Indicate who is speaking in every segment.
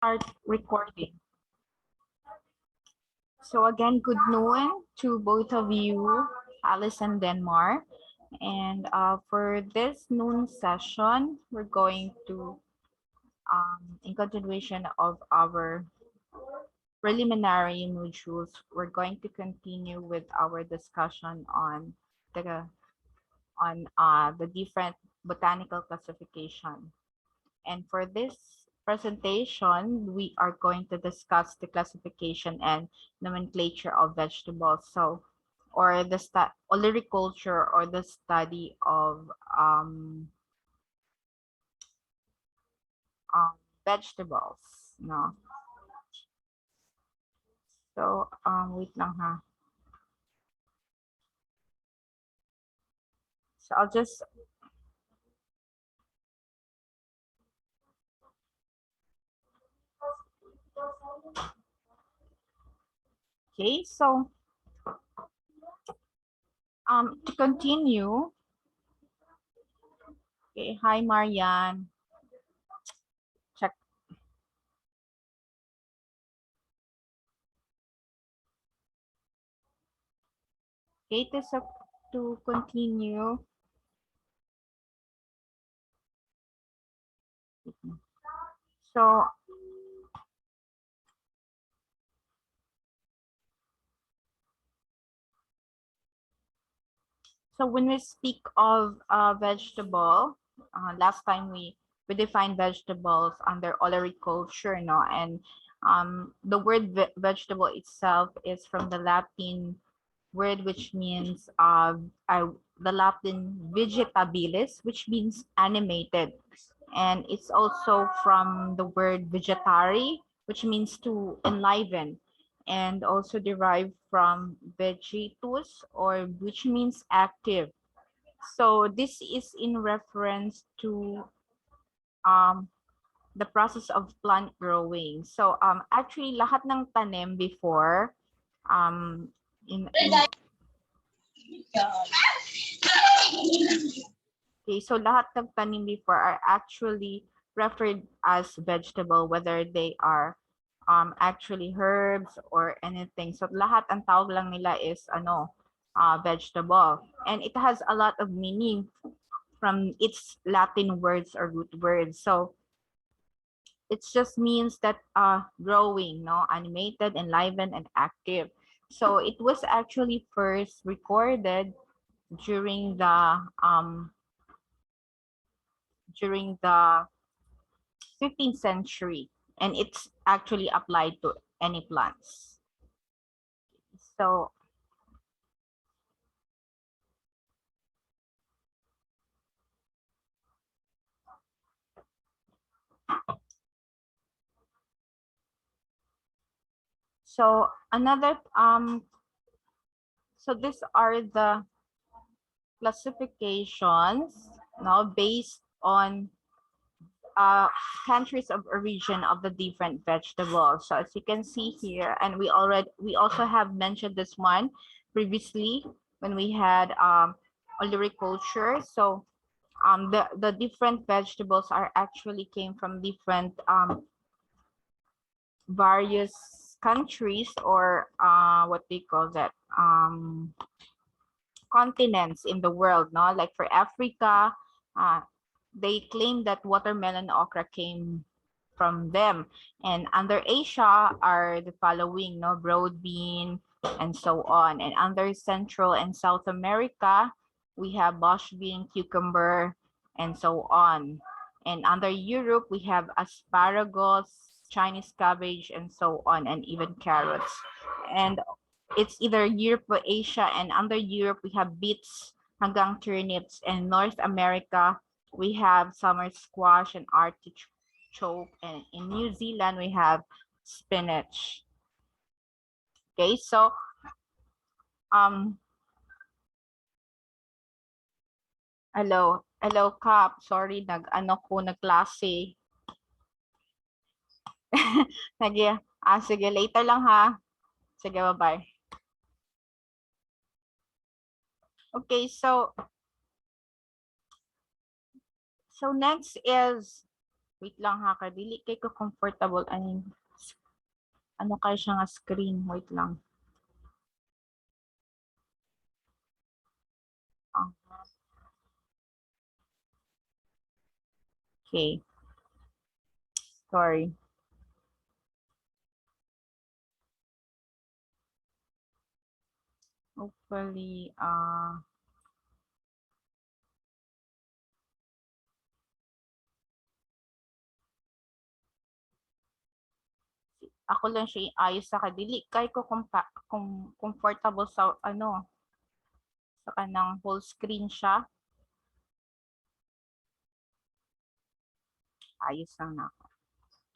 Speaker 1: start recording. So again, good noon to both of you, Alice and Denmark. And for this noon session, we're going to, in continuation of our preliminary modules, we're going to continue with our discussion on the different botanical classification. And for this presentation, we are going to discuss the classification and nomenclature of vegetables. So, or the olericulture, or the study of vegetables. No. So, wait lang ha. So I'll just okay. So, to continue. Okay. Hi, Marianne. Check. Okay, to continue. So when we speak of vegetable, last time we defined vegetables under olericulture, no, and the word vegetable itself is from the Latin word which means the Latin vegetabilis, which means animated, and it's also from the word vegetari, which means to enliven, and also derived from vegetus, or which means active. So this is in reference to the process of plant growing. So actually lahat ng tanim before in okay, so lahat ng tanim before are actually referred as vegetable, whether they are actually herbs or anything. So lahat ang tawag lang nila is vegetable. And it has a lot of meaning from its Latin words or root words. So it just means that growing, no, animated, enlivened, and active. So it was actually first recorded during the 15th century, and it's actually applied to any plants. So another so these are the classifications now based on countries of origin of the different vegetables. So as you can see here, and we also have mentioned this one previously when we had olericulture. So the different vegetables are actually came from different various countries, or what they call that, continents in the world, no? Like for Africa, they claim that watermelon okra came from them, and under Asia are the following, no, broad bean and so on, and under Central and South America we have bush bean, cucumber, and so on, and under Europe we have asparagus, Chinese cabbage, and so on, and even carrots. And it's either Europe or Asia, and under Europe we have beets hanggang turnips, and North America we have summer squash and artichoke, and in New Zealand we have spinach. Okay, so hello Cap, sorry, nagklase. Sige, later lang ha. Sige, bye-bye. Okay, so next is Wait lang ha, kadili kay ko comfortable. Ano kaya siya nga screen? Wait lang. Ah, okay. Sorry. Hopefully, ako lang siya ayos sa kadili kay ko kung comfortable sa ano sa kanang whole screen siya. Ayos lang na ako.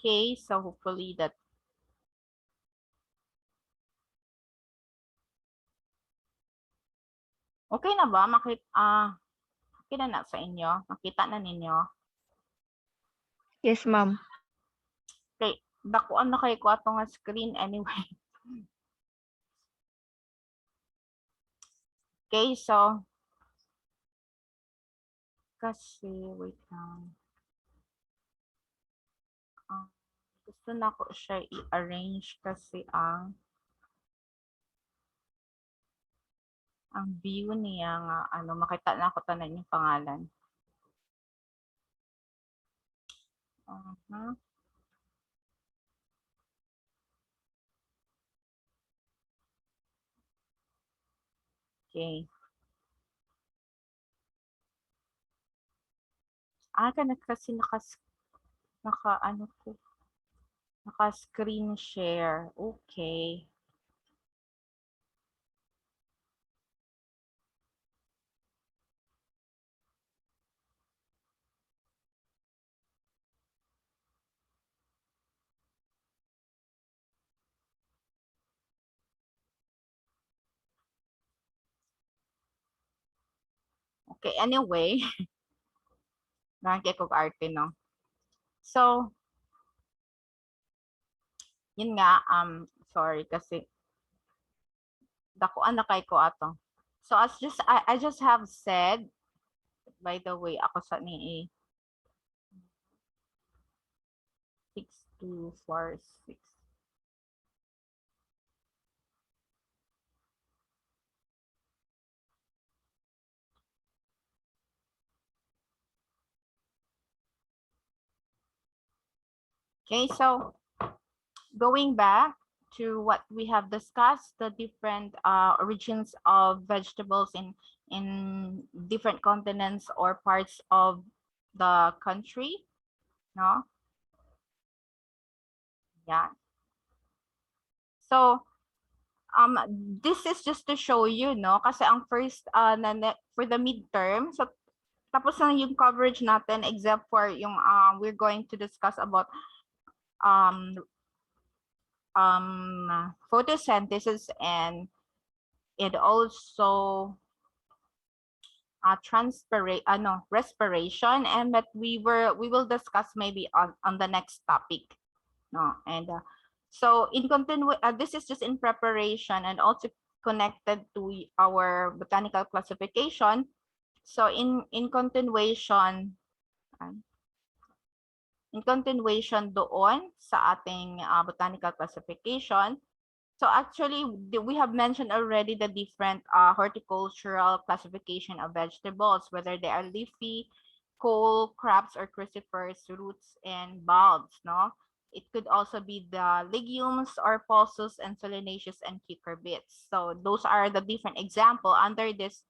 Speaker 1: Okay, so hopefully that okay na ba? Okay na sa inyo? Makita na ninyo?
Speaker 2: Yes, ma'am.
Speaker 1: Okay, dakuan na kay ko ato nga screen anyway. Okay, so kasi wait lang. Gusto na ko siya i-arrange kasi ang view niya nga ano makita na ko tanan yung pangalan. Uh-huh. Okay. Kana kasi naka ano ko naka screen share. Okay. Okay, anyway, nakakita ko arte no. So, yun nga sorry kasi dakuan na kay ko ato. So as just I just have said, by the way, ako sa ni 6246. Okay, so going back to what we have discussed, the different origins of vegetables in different continents or parts of the country, no? Yeah. So this is just to show you, no? Kasi ang first for the midterm, so tapos na yung coverage natin except for yung we're going to discuss about um photosynthesis and it also respiration, and that we will discuss maybe on the next topic, no? And so this is just in preparation and also connected to our botanical classification. So in continuation doon sa ating botanical classification. So actually, we have mentioned already the different horticultural classification of vegetables, whether they are leafy, cole, crops, or crucifers, roots, and bulbs, no? It could also be the legumes or pulses and solanaceous and cucurbits. So those are the different example under this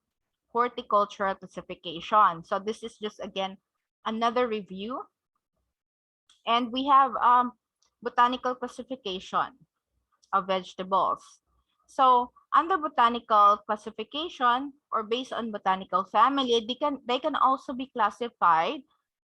Speaker 1: horticultural classification. So this is just, again, another review. And we have botanical classification of vegetables. So under botanical classification or based on botanical family, they can also be classified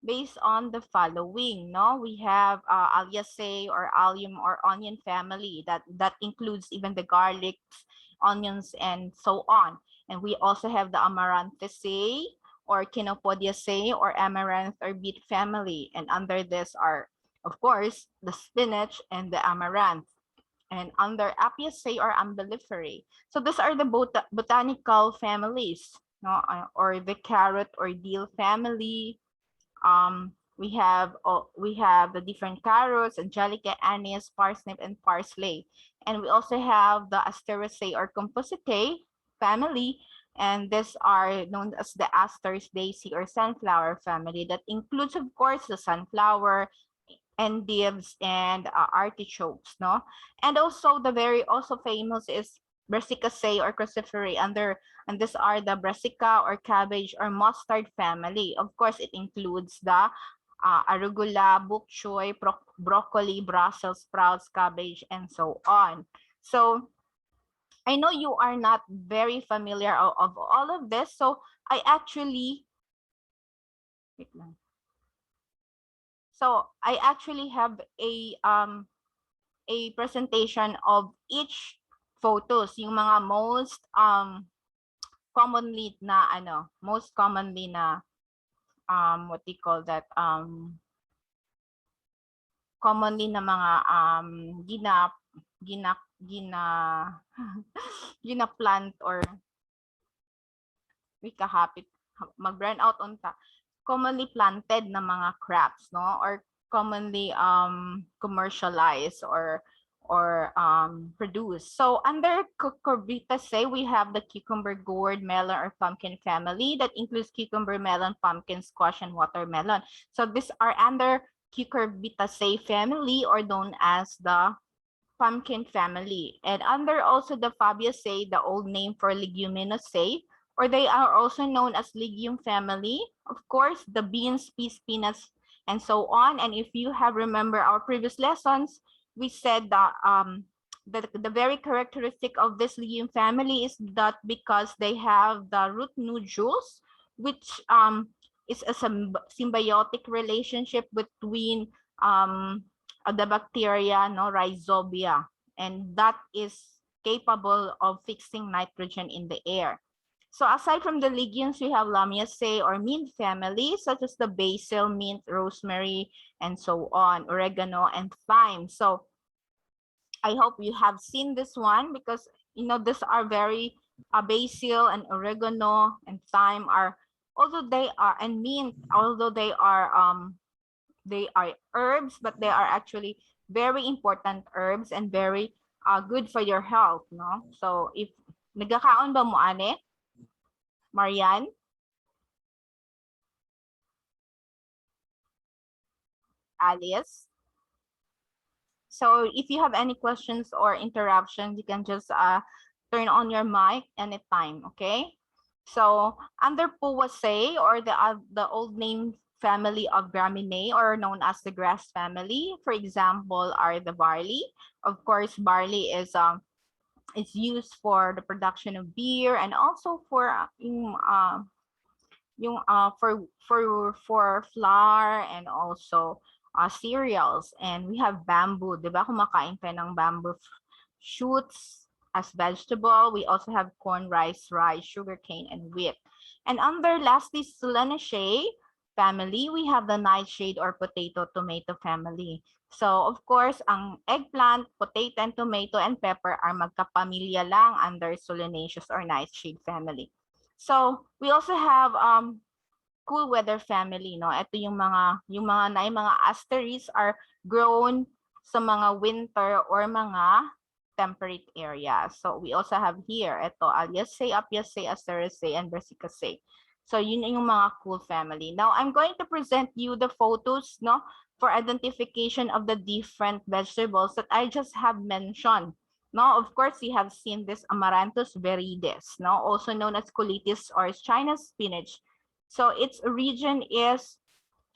Speaker 1: based on the following. No, we have Alliaceae or allium or onion family that includes even the garlics, onions, and so on. And we also have the Amaranthaceae or Chenopodiaceae or amaranth or beet family. And under this are, of course, the spinach and the amaranth. And under Apiaceae or Umbelliferae. So these are the botanical families, no? Or the carrot or dill family. We have the different carrots, angelica, anise, parsnip, and parsley. And we also have the Asteraceae or Compositae family, and these are known as the asters, daisy, or sunflower family. That includes, of course, the sunflower, endives, and artichokes, no? And also the very also famous is Brassicaceae or Cruciferae and these are the brassica or cabbage or mustard family. Of course, it includes the arugula, bok choy, broccoli, Brussels sprouts, cabbage, and so on. So I know you are not very familiar of all of this, so I actually wait lang. So I actually have a presentation of each photos, yung mga most commonly na most commonly na what do you call that, commonly na mga gina plant or may kahapit mag-burn out unta, commonly planted na mga crops, no, or commonly commercialized or produced. So under Cucurbitaceae, we have the cucumber, gourd, melon, or pumpkin family that includes cucumber, melon, pumpkin, squash, and watermelon. So these are under Cucurbitaceae family, or known as the pumpkin family. And under also the Fabaceae, the old name for Leguminosae, or they are also known as legume family. Of course, the beans, peas, peanuts, and so on. And if you have remember our previous lessons, we said that the very characteristic of this legume family is that because they have the root nodules, which is a symbiotic relationship between the bacteria, no, rhizobia, and that is capable of fixing nitrogen in the air. So aside from the legumes, we have Lamiaceae or mint family, such as the basil, mint, rosemary, and so on, oregano, and thyme. So I hope you have seen this one, because these are very basil and oregano and thyme are, although they are, and mint, although they are herbs, but they are actually very important herbs and very good for your health, no? So if nagkakaon ba mo ane, Marian? Alice? So if you have any questions or interruptions, you can just turn on your mic anytime, okay? So under Poaceae, or the old name family of Graminae, or known as the grass family, for example, are the barley. Of course, barley is used for the production of beer, and also for for flour, and also cereals. And we have bamboo, di ba? Kumakain ka ng bamboo shoots as vegetable. We also have corn, rice, sugarcane, and wheat. And under lastly, Solanaceae family, we have the nightshade or potato tomato family. So of course, ang eggplant, potato, and tomato, and pepper are magkapamilya lang under Solanaceous or nightshade family. So we also have cool weather family, no? Ito yung mga asterisks are grown sa mga winter or mga temperate areas. So we also have here, ito, Alliaceae, Apiaceae, Asteraceae, and Brassicaceae. So yun yung mga cool family. Now I'm going to present you the photos, no, for identification of the different vegetables that I just have mentioned. No, of course, you have seen this Amaranthus viridis, no, also known as colitis or China spinach. So its region is,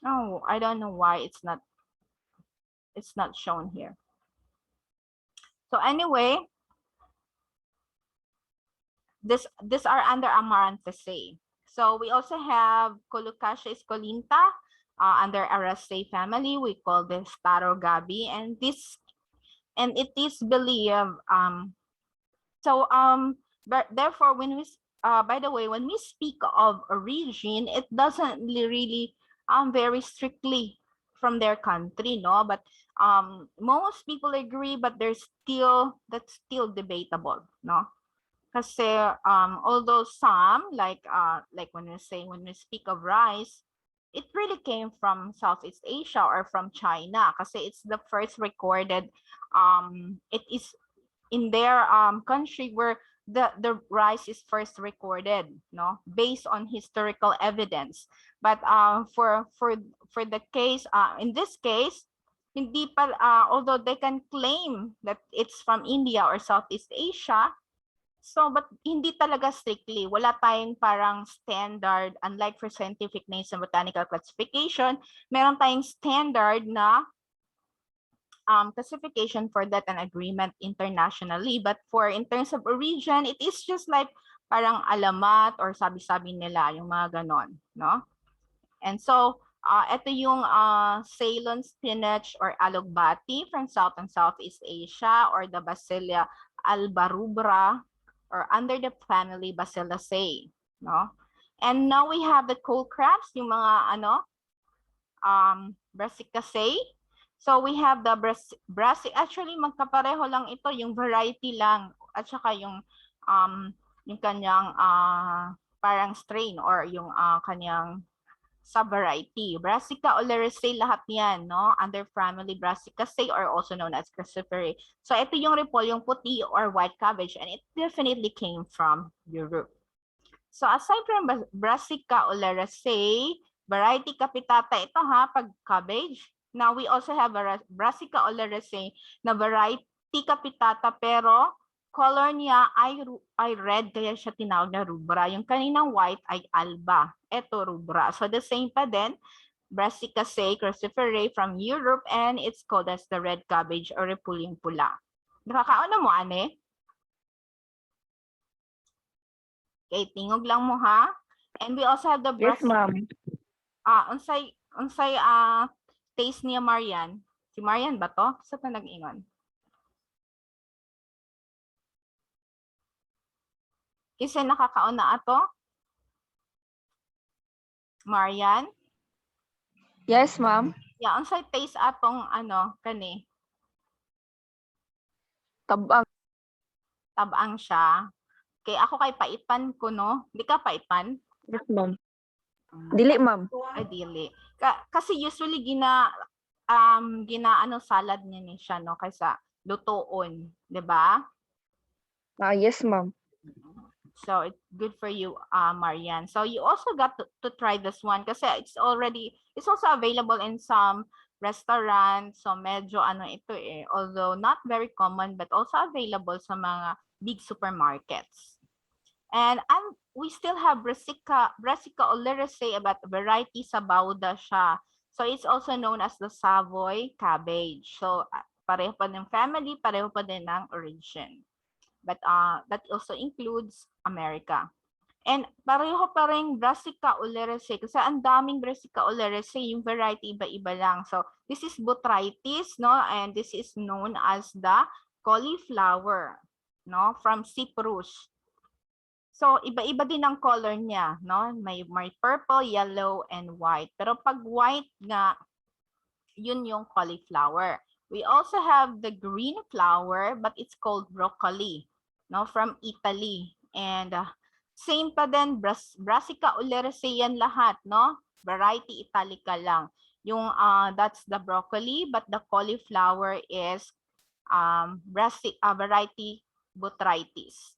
Speaker 1: oh, I don't know why it's not shown here. So anyway, this are under Amaranthaceae. So we also have Colocasia escolinta under Araceae family. We call this Taro Gabi, and it is believed but therefore when we by the way, when we speak of a region, it doesn't really very strictly from their country, no, but most people agree, but that's still debatable, no. Kasi although some like when we speak of rice, it really came from Southeast Asia or from China kasi it's the first recorded, it is in their country where the rice is first recorded, no, based on historical evidence. But for the case, in this case, hindi pa, although they can claim that it's from India or Southeast Asia, so but hindi talaga strictly. Wala tayong parang standard, unlike for scientific names and botanical classification, meron tayong standard na classification for that and agreement internationally. But for in terms of origin, it is just like parang alamat or sabi-sabi nila, yung mga ganon, no? And so, ito yung Ceylon spinach or alugbati from South and Southeast Asia, or the Basilia albarubra, or under the family Basilaceae, no? And now we have the cold crabs, yung mga Brassicaceae. So we have the actually magkapareho lang ito, yung variety lang at saka yung kanyang parang strain or yung kanyang sub-variety. Brassica oleracea lahat yan, no? Under family Brassicaceae or also known as cruciferae. So ito yung repolyo, yung puti or white cabbage, and it definitely came from Europe. So aside from Brassica oleracea, variety capitata ito ha, pag cabbage. Now we also have a Brassica oleracea na variety capitata pero color niya ay red, kaya siya tinawag na rubra. Yung kaninang white ay alba. Ito rubra. So the same pa din, Brassicaceae cruciferae from Europe, and it's called as the red cabbage or repulyong pula. Nakakauna mo, ane? Okay, tingog lang mo ha. And we also have the
Speaker 2: Yes, ma'am.
Speaker 1: Unsay taste niya Marian. Si Marian ba to? Sa ta nag-ingon? Kasi nakakauna ato? Marian?
Speaker 2: Yes, ma'am.
Speaker 1: Yeah, unsay taste atong kani?
Speaker 2: Tabang.
Speaker 1: Tabang siya. Okay, ako kay paitan ko, no? Di ka paitan?
Speaker 2: Yes, ma'am. Dili, ma'am.
Speaker 1: Ay, dili. Kasi usually salad niya ni siya, no? Kaysa lutoon, di ba?
Speaker 2: Yes, ma'am.
Speaker 1: So it's good for you, Marian. So you also got to try this one kasi it's also available in some restaurants. So medyo ito eh. Although not very common, but also available sa mga big supermarkets. And we still have Brassica oleracea, but variety sa Bauda siya. So it's also known as the Savoy cabbage. So pareho pa ng family, pareho pa din ng origin. But that also includes America. And pareho pa rin Brassica oleracea kasi ang daming Brassica oleracea, yung variety iba-iba lang. So this is botrytis, no? And this is known as the cauliflower, no? From Cyprus. So iba-iba din ang color niya, no? May purple, yellow, and white. Pero pag white nga, yun yung cauliflower. We also have the green flower, but it's called broccoli, no? From Italy. And same pa din, Brassica oleracea yan lahat, no? Variety Italica lang. Yung that's the broccoli, but the cauliflower is variety botrytis.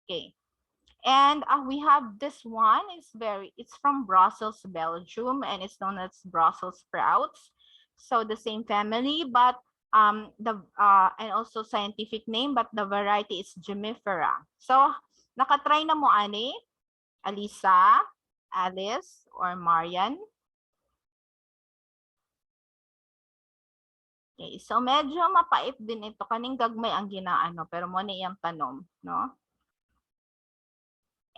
Speaker 1: Okay. And we have this one. It's from Brussels, Belgium, and it's known as Brussels sprouts. So the same family, but and also scientific name, but the variety is Gemifera. So nakatry na mo ani, Alisa, Alice, or Marian? Okay, so medyo mapait din ito. Kaning gagmay ang ginaano, pero mo ni iyang tanom, no?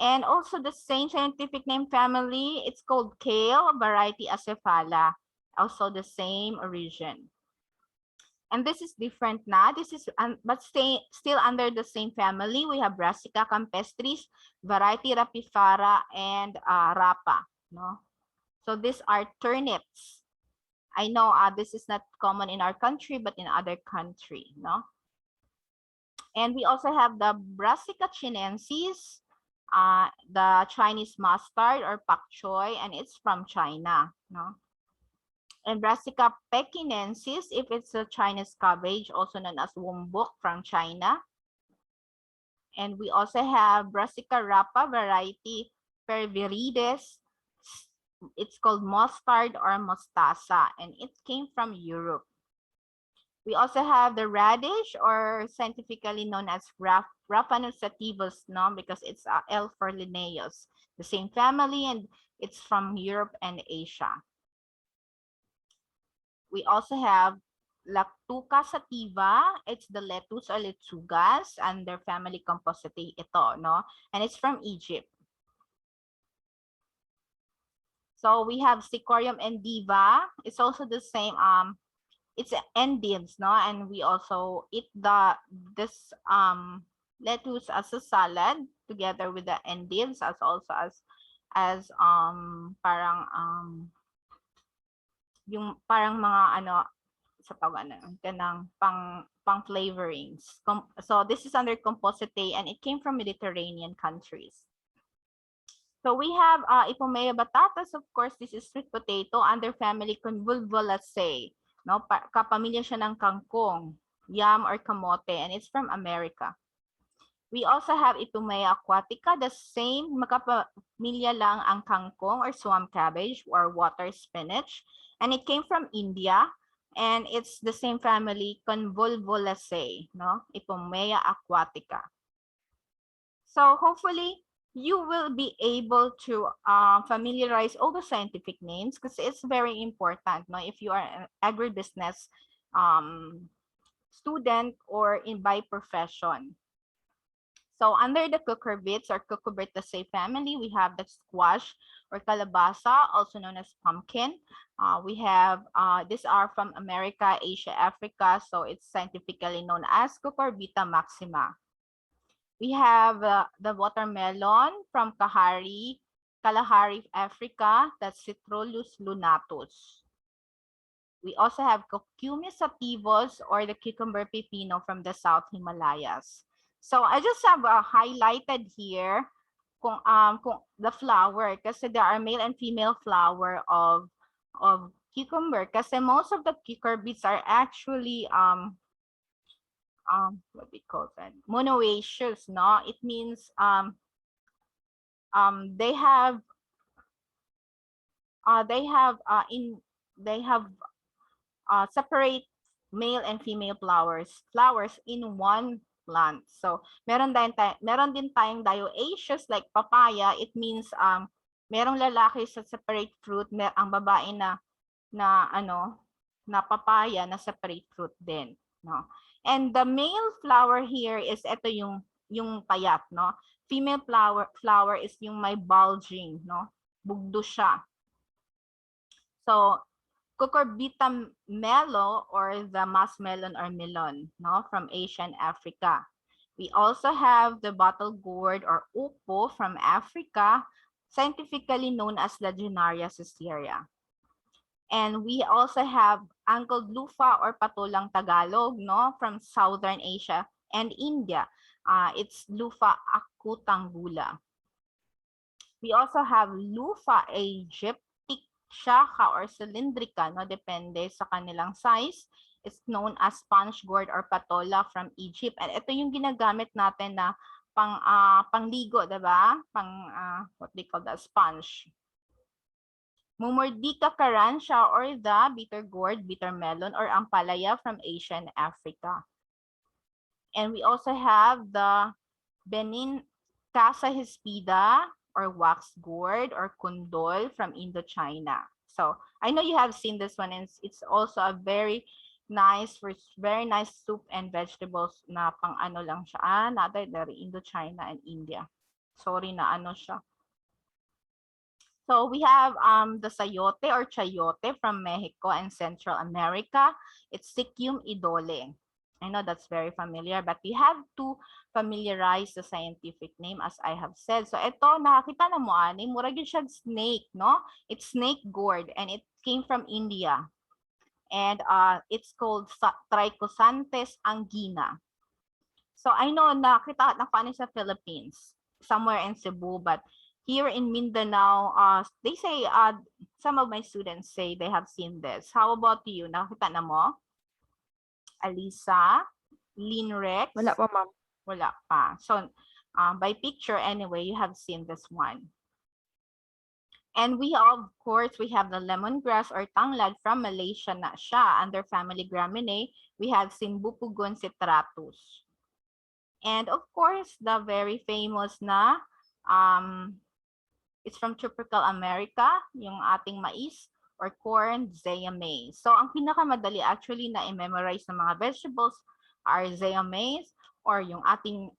Speaker 1: And also the same scientific name family, it's called kale, variety Acephala. Also the same origin. And this is different na. This is, but still under the same family. We have Brassica campestris, variety Rapifera, and Rapa. No? So these are turnips. I know this is not common in our country, but in other country. No? And we also have the Brassica chinensis, the Chinese mustard or pak choy, and it's from China, no? And Brassica pekinensis, if it's a Chinese cabbage, also known as wombok from China. And we also have Brassica rapa variety pervirides. It's called mustard or mostasa, and it came from Europe. We also have the radish, or scientifically known as Raphanus sativus, no, because it's L. for Linnaeus, the same family, and it's from Europe and Asia. We also have Lactuca sativa. It's the lettuce or lechugas, and their family Compositae ito, no? And it's from Egypt. So we have Sycorium endiva. It's also the same, it's endives, no? And we also eat this lettuce as a salad together with the endives, as also as yung parang mga ano sa tawag kanang pang flavorings. So this is under Compositae, and it came from Mediterranean countries. So we have Ipomoea batatas. Of course, this is sweet potato under family Convolvulaceae. No, kapamilya siya ng kangkong, yam or kamote, and it's from America. We also have Ipomoea aquatica, the same, magkapamilya lang ang kangkong or swamp cabbage or water spinach, and it came from India, and it's the same family Convolvulaceae, no? Ipomoea aquatica. So hopefully you will be able to familiarize all the scientific names, because it's very important, no? If you are an agribusiness student or by profession. So under the cucurbits or Cucurbitaceae family, we have the squash or calabasa, also known as pumpkin. We have, these are from America, Asia, Africa, so it's scientifically known as Cucurbita maxima. We have the watermelon from Kalahari, Africa, that's Citrullus lunatus. We also have Cucumis sativus or the cucumber pepino from the South Himalayas. So I just have highlighted here kung the flower, kasi there are male and female flower of cucumber, kasi most of the cucurbits are actually what we call that, monoecious, no? It means they have separate male and female flowers in one plant. So meron din tayong dioecious like papaya. It means merong lalaki sa separate fruit, ang babae na papaya na separate fruit din, no? And the male flower here is ito yung payat, no? Female flower is yung may bulging, no? Bugdo siya. So Cucurbita melo, or the muskmelon or melon, no, from Asia and Africa. We also have the bottle gourd or upo from Africa, scientifically known as Lagenaria caesarea. And we also have angled loofah or patulang Tagalog, no, from Southern Asia and India. It's Loofah acutangular. We also have Loofah aegypti, shaka or cylindrical, no, depende sa kanilang size. It's known as sponge gourd or patola from Egypt. And ito yung ginagamit natin na pangligo, diba? What they call that, sponge. Mumurdica carrantia or the bitter gourd, bitter melon, or ampalaya from Asia and Africa. And we also have the Benin Casa hispida, or wax gourd or kundol from Indochina. So I know you have seen this one, and it's also a very nice soup and vegetables na pang ano lang siya. Another dari Indochina and India. Sorry na ano siya. So we have the sayote or chayote from Mexico and Central America. It's Sicyum idole. I know that's very familiar, but we have to familiarize the scientific name, as I have said. So ito, nakakita na mo, murag yun siya snake, no? It's snake gourd, and it came from India. And it's called Trichosantes angina. So I know, nakita na sa Philippines. somewhere in Cebu, but here in Mindanao, they say, some of my students say they have seen this. How about you? Nakita na mo? Alisa, Linrex?
Speaker 2: Wala pa, ma'am.
Speaker 1: Wala pa. So, by picture anyway, you have seen this one. And we, of course, we have the lemongrass or tanglad from Malaysia na siya. Under family Gramineae, we have Simbupugon citratus. And of course, the very famous na, it's from tropical America, yung ating mais or corn, zea mays. So, ang pinakamadali actually na i-memorize ng mga vegetables are zea mays or yung ating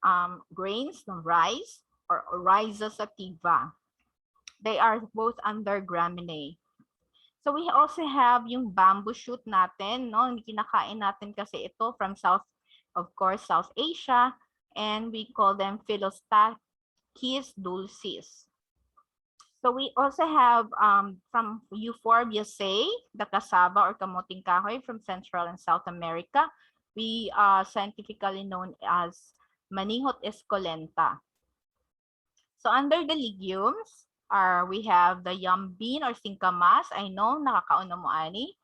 Speaker 1: grains ng rice or rhiza sativa. They are both under Gramineae. So we also have yung bamboo shoot natin, no? Kinakain natin kasi ito from of course, South Asia, and we call them Philostachys dulcis. So we also have from Euphorbiaceae, the cassava or kamuting kahoy from Central and South America. We scientifically known as Manihot esculenta. So under the legumes, we have the yam bean or singkamas. I know, nakakauna mo ani.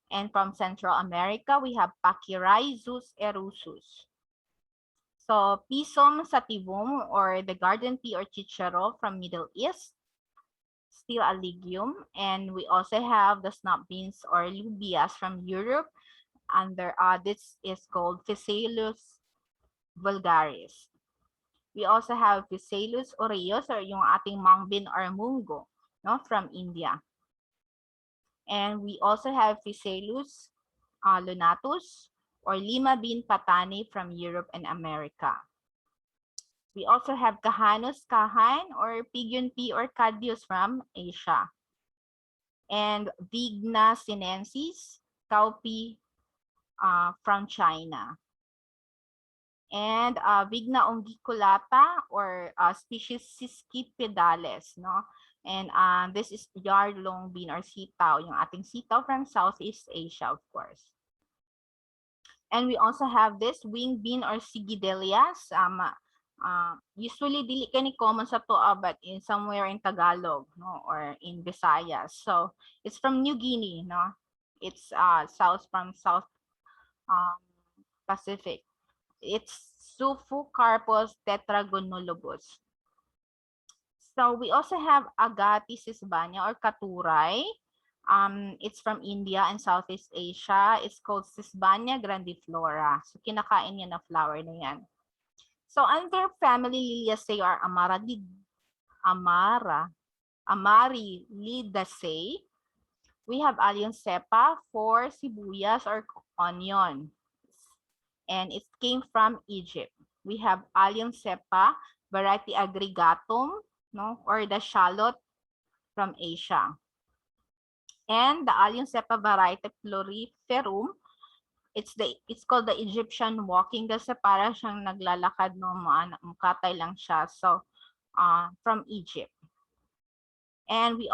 Speaker 1: And from Central America, we have Pachyrhizos erusus. So Pisum sativum or the garden pea or chicharo from Middle East, still a legume. And we also have the snap beans or lubias from Europe. Under this is called Physalis vulgaris. We also have Physalis aureus or yung ating mung bean or mungo, no, from India. And we also have Physalis lunatus or lima bean patani from Europe and America. We also have Cajanus kahan or pigeon pea or cadius from Asia. And Vigna sinensis, cowpea from China. And Vigna unguiculata or species Siscipedales, no? And this is yard-long bean or sitaw, yung ating sitaw from Southeast Asia, of course. And we also have this wing bean or sigidelias. Usually, dili kani common sa to, but in somewhere in Tagalog, no, or in Visayas. So it's from New Guinea, no. It's South Pacific. It's Suphocarpus tetragonolobus. So we also have Agathis sisbania or katuray. It's from India and Southeast Asia. It's called Sisbania grandiflora. So kinakain niya na flower na yan. So under family Liliaceae or Amaryllidaceae, we have Allium cepa for sibuyas or onion. And it came from Egypt. We have Allium cepa, variety aggregatum, no, or the shallot from Asia. And the Allium cepa variety floriferum, it's called the Egyptian walking kasi para siyang naglalakad, no, mukatay lang siya. So from Egypt. And we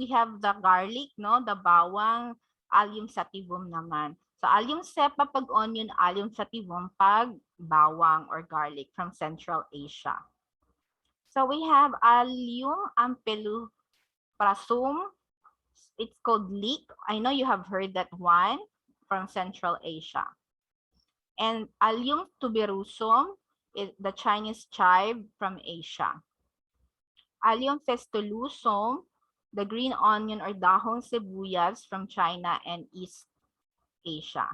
Speaker 1: have the garlic, no, the bawang, Allium sativum naman. So Allium cepa pag onion, Allium sativum pag bawang or garlic from Central Asia. So we have Allium ampeluprasum. It's called leek. I know you have heard that one from Central Asia. And Allium tuberosum is the Chinese chive from Asia. Allium festulusum, the green onion or dahong sibuyas from China and East Asia.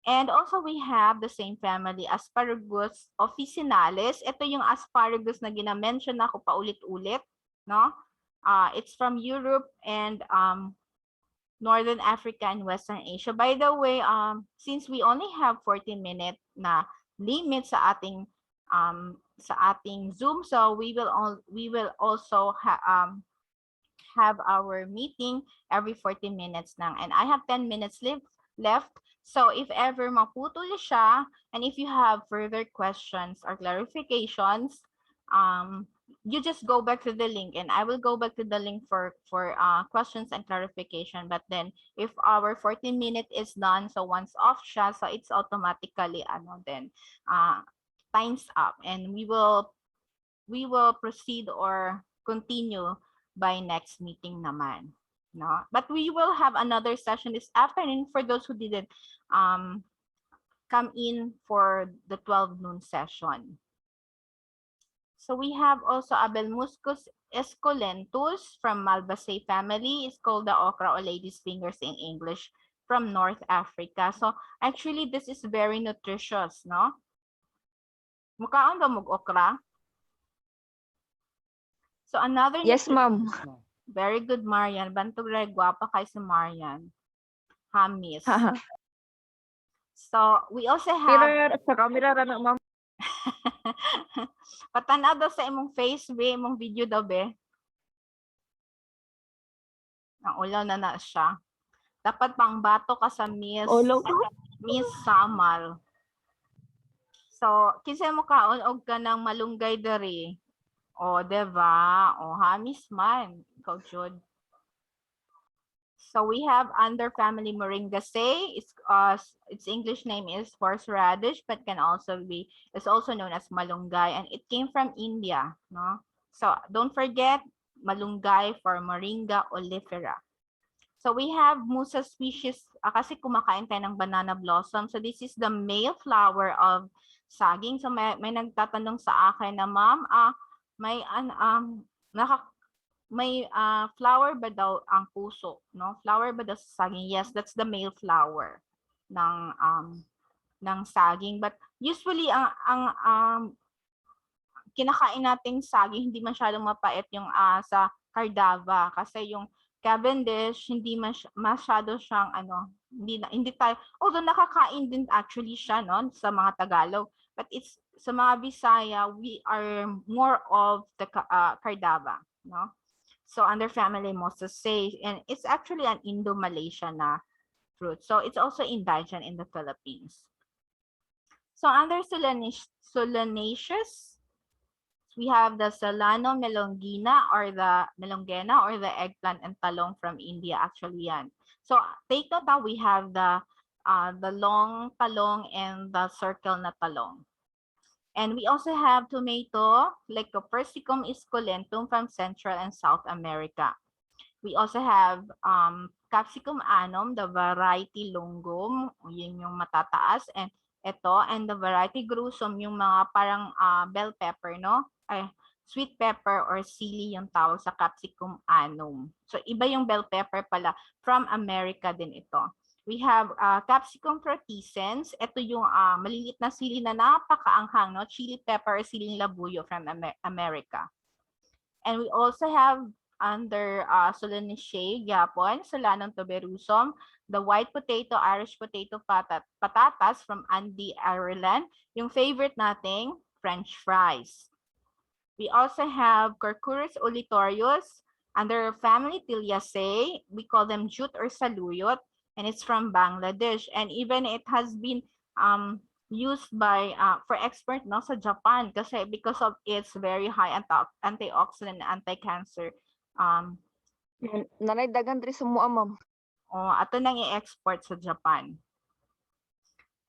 Speaker 1: And also we have the same family, Asparagus officinalis. Ito yung asparagus na ginamention na ako paulit-ulit, no? It's from Europe and Northern Africa and Western Asia. By the way, since we only have 14 minutes na limit sa ating Zoom, so we will also have our meeting every 14 minutes lang. And I have 10 minutes left. So if ever maputol siya, and if you have further questions or clarifications, you just go back to the link, and I will go back to the link for questions and clarification. But then if our 14 minute is done, so once off siya, so it's automatically time's up, and we will we will proceed or continue by next meeting naman. No? But we will have another session this afternoon for those who didn't come in for the 12 noon session. So we have also Abelmuscus esculentus from Malvaceae family. It's called the okra or lady's fingers in English, from North Africa. So actually this is very nutritious, no? Mukhaon ba mog okra? So another
Speaker 2: Yes, ma'am.
Speaker 1: Very good, Marian. Bantog ray guwapa kay si Marian. Hamis. So we also have
Speaker 2: Sa camera ra na, ma'am.
Speaker 1: patanaw daw sa imong face, be, imong video daw, be. Ang ulaw na siya. Dapat pang bato ka sa Miss Samal. So, kinsa mo kaon og ka ng malunggay diri. O, diba? O, hamis man. Ikaw, Jud. So we have under family Moringaceae. Its English name is horseradish, but it's also known as malunggay, and it came from India. No, so don't forget malunggay for Moringa oleifera. So we have Musa species, kasi kumakain tayo ng banana blossom. So this is the male flower of saging. So may nagtatanong sa akin na, ma'am, may flower ba daw ang puso, no? Flower ba daw sa saging? Yes, that's the male flower ng saging. But usually ang kinakain nating saging hindi masyadong mapait yung sa Cardava, kasi yung Cavendish hindi masyado siyang hindi tayo, although nakakain din actually siya, no, sa mga Tagalog, but it's sa mga Bisaya we are more of the Cardava, no? So under family Mosaceae, and it's actually an Indo-Malaysian fruit. So it's also indigenous in the Philippines. So under solanaceous, we have the Solano melongena or the eggplant and talong from India, actually yan. So take note that we have the long talong and the circle na talong. And we also have tomato, Lycopersicum esculentum from Central and South America. We also have Capsicum annum, the variety longum, yun yung matataas, and the variety grusum, yung mga parang bell pepper, no? Sweet pepper or sili yung tawag sa Capsicum annum. So iba yung bell pepper pala, from America din ito. We have Capsicum frutescens. Ito yung maliliit na sili na napakaanghang, no? Chili pepper or siling labuyo from America. And we also have under Solanaceae, Japon, Solanum tuberosum, the white potato, Irish potato patatas from Andy, Ireland, yung favorite nating French fries. We also have Quercus olitorius under family Tiliaceae. We call them jute or saluyot, and it's from Bangladesh, and even it has been used by for expert, no, sa Japan, kasi because of its very high antioxidant and anti-cancer.
Speaker 2: Nanay dagan diri sa mua, ma'am.
Speaker 1: Ato nang i-export sa Japan.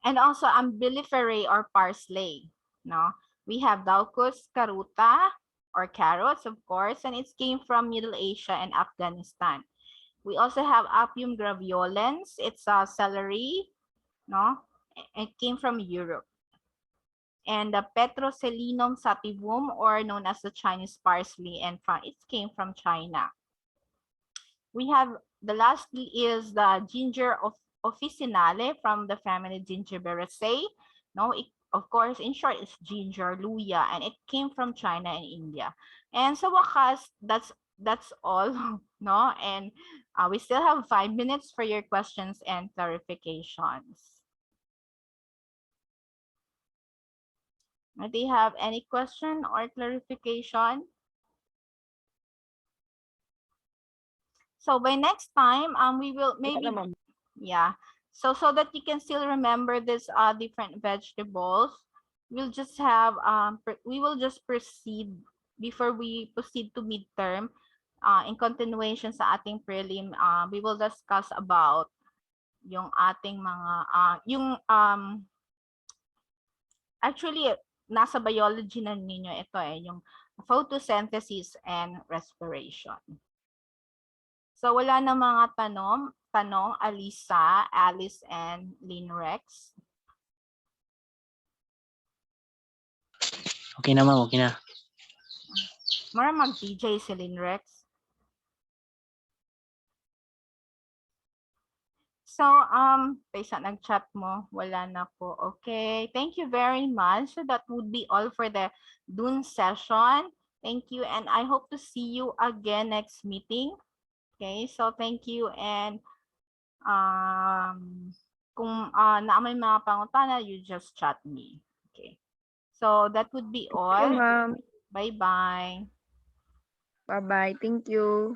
Speaker 1: And also Umbelliferae or parsley, no? We have Daucus caruta or carrots, of course, and it came from Middle Asia and Afghanistan. We also have Appium graveolens. It's a celery, no? It came from Europe. And the Petroselinum sativum, or known as the Chinese parsley, and it came from China. We have the last is the ginger officinale from the family Gingiberaceae. No, of course, in short, it's ginger luya, and it came from China and India. And so wakas, that's all, no? And we still have 5 minutes for your questions and clarifications. Do you have any question or clarification? So by next time, we will maybe, yeah. So that you can still remember this different vegetables, we'll just have we will just proceed before we proceed to midterm. In continuation sa ating prelim, we will discuss about yung ating mga actually nasa biology na ninyo ito yung photosynthesis and respiration. So wala na mga tanong, Alisa, Alice, and Linrex.
Speaker 3: Okay na ma'am, okay na.
Speaker 1: Mara mag-DJ si Linrex. So, Pesa, nag-chat mo. Wala na po. Okay. Thank you very much. So that would be all for the Dune session. Thank you. And I hope to see you again next meeting. Okay. So thank you. And kung naamay mga pangutana, you just chat me. Okay. So that would be
Speaker 2: Thank you,
Speaker 1: all.
Speaker 2: ma'am.
Speaker 1: Bye-bye.
Speaker 2: Bye-bye. Thank you.